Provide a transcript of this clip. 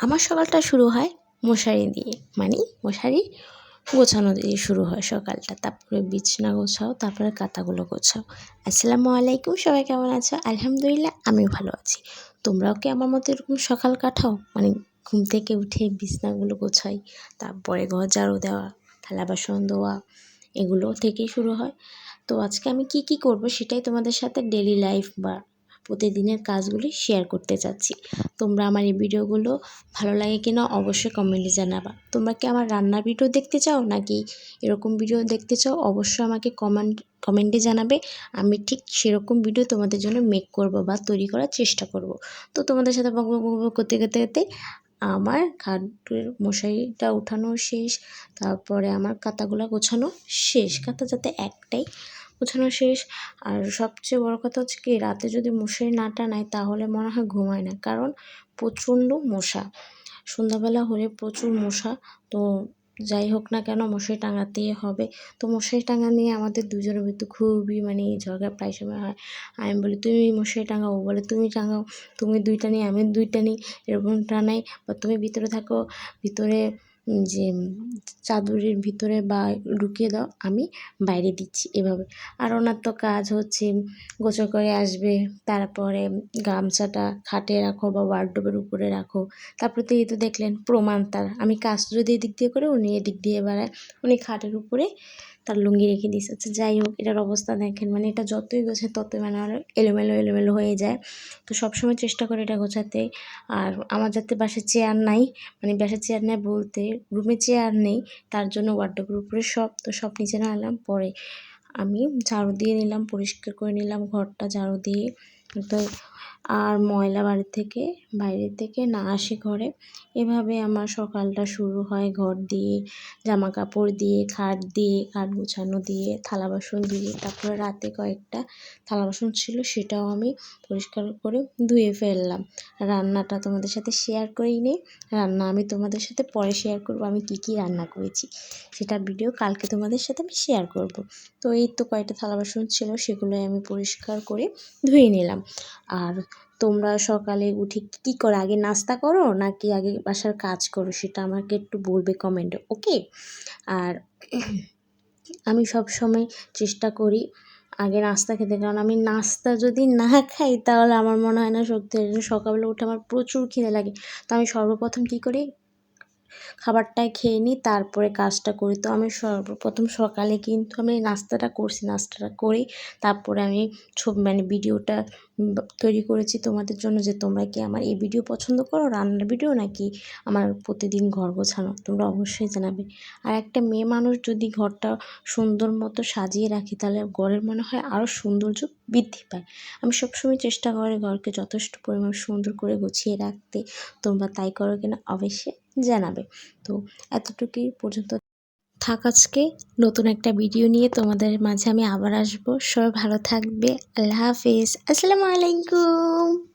আমার সকালটা শুরু হয় মশারি দিয়ে, মানে মশারি গোছানো দিয়ে শুরু হয় সকালটা। তারপরে বিছানা গোছাও, তারপরে কাঁথাগুলো গোছাও। আসসালামু আলাইকুম, সবাই কেমন আছো? আলহামদুলিল্লাহ আমি ভালো আছি। তোমরাও কি আমার মতো এরকম সকাল কাটাও? মানে ঘুম থেকে উঠে বিছানাগুলো গোছাই, তারপরে ঘর ঝাড়ু দেওয়া, থালা বাসন ধোয়া, এগুলো থেকেই শুরু হয়। তো আজকে আমি কি করব সেটাই তোমাদের সাথে ডেইলি লাইফ বা প্রতিদিনের কাজগুলি শেয়ার করতে চাচ্ছি। তোমরা আমার এই ভিডিওগুলো ভালো লাগে কিনা অবশ্যই কমেন্টে জানাবা। তোমরা কি আমার রান্নার ভিডিও দেখতে চাও নাকি এরকম ভিডিও দেখতে চাও? অবশ্যই আমাকে কমেন্টে জানাবে। আমি ঠিক সেরকম ভিডিও তোমাদের জন্য মেক করব বা তৈরি করার চেষ্টা করব। তো তোমাদের সাথে বক বক বক করতে করতে করতে আমার খাটের মশারিটা উঠানো শেষ, তারপরে আমার কাঁথাগুলো গোছানো শেষ। কাঁথা যাতে একটাই গোছানো শেষ। আর সবচেয়ে বড় কথা হচ্ছে কি, রাতে যদি মশারি না টানাই তাহলে মনে হয় ঘুমায় না, কারণ প্রচণ্ড মশা। সন্ধ্যাবেলা হলে প্রচুর মশা। তো যাই হোক না কেন মশারি টাঙাতেই হবে। তো মশারি টাঙা নিয়ে আমাদের দুজনের ভিতরে খুবই ঝগড়া প্রায় সময় হয়। আমি বলি তুমি মশারি টাঙাও, ও বলে তুমি টাঙাও, তুমি দুইটা নিই আমি দুইটা নিই, এরকম টানাই। বা তুমি ভিতরে থাকো, ভিতরে যে চাদরের ভিতরে বা ঢুকিয়ে দাও, আমি বাইরে দিচ্ছি, এভাবে। আর ওনার তো কাজ হচ্ছে গোসল করে আসবে, তারপরে গামছাটা খাটে রাখো বা ওয়ার্ডরোবের উপরে রাখো। তারপরে তো এই তো দেখলেন প্রমাণ তার, আমি কাজ যদি এদিক দিয়ে করে উনি এদিক দিয়ে বেড়ায়। উনি খাটের উপরে তার লুঙ্গি রেখে দিয়েছে। আচ্ছা যাই হোক, এটার অবস্থা দেখেন, মানে এটা যতই গোছায় ততই আরও এলোমেলো হয়ে যায়। তো সবসময় চেষ্টা করি এটা গোছাতে। আর আমার যাতে বাসায় চেয়ার নাই, মানে বাসায় চেয়ার নেই বলতে রুমে চেয়ার নেই, তার জন্য ওয়ার্ডরোবের উপরে সব নিচে নামালাম। পরে আমি ঝাড়ু দিয়ে নিলাম, পরিষ্কার করে নিলাম ঘরটা ঝাড়ু দিয়ে। তো আর ময়লা বাইরে থেকে না আসে ঘরে। এভাবে আমার সকালটা শুরু হয় ঘর দিয়ে, জামা কাপড় দিয়ে, খাট গোছানো দিয়ে, থালা বাসন দিয়ে। তারপরে রাতে কয়েকটা থালা বাসন ছিল, সেটাও আমি পরিষ্কার করে ধুয়ে ফেললাম। রান্নাটা তোমাদের সাথে শেয়ার করেই নেই। রান্না আমি তোমাদের সাথে পরে শেয়ার করব, আমি কি রান্না করেছি সেটা ভিডিও কালকে তোমাদের সাথে আমি শেয়ার করব। তো এই তো কয়েকটা থালা বাসন ছিল, সেগুলোই আমি পরিষ্কার করে ধুয়ে নিলাম। আর তোমরা সকালে উঠে কী করো? আগে নাস্তা করো নাকি আগে বাসার কাজ করো, সেটা আমাকে একটু বলবে কমেন্টে, ওকে? আর আমি সব সময় চেষ্টা করি আগে নাস্তা খেতে, কারণ আমি নাস্তা যদি না খাই তাহলে আমার মনে হয় না সত্যি সকালবেলা উঠে আমার প্রচুর খিদে লাগে। তো আমি সর্বপ্রথম কী করি, খাবারটাই খেয়ে নিই, তারপরে কাজটা করি। তো আমি সর্বপ্রথম সকালে কিন্তু আমি নাস্তাটা করেই তারপরে আমি ভিডিওটা তৈরি করেছি তোমাদের জন্য, যে তোমরা কি আমার এই ভিডিও পছন্দ করো, রান্নার ভিডিও নাকি আমার প্রতিদিন ঘর গোছানো, তোমরা অবশ্যই জানাবে। আর একটা মেয়ে মানুষ যদি ঘরটা সুন্দর মতো সাজিয়ে রাখে তাহলে ঘরের মনে হয় আরও সৌন্দর্য বৃদ্ধি পায়। আমি সবসময় চেষ্টা করি ঘরকে যথেষ্ট পরিমাণ সুন্দর করে গুছিয়ে রাখতে। তোমরা তাই করো কিনা অবশ্যই জানাবে। তো এতটুকুই পর্যন্ত থাক আজকে। নতুন একটা ভিডিও নিয়ে তোমাদের মাঝে আমি আবার আসবো। সবাই ভালো থাকবে। আল্লাহ হাফেজ। আসসালামু আলাইকুম।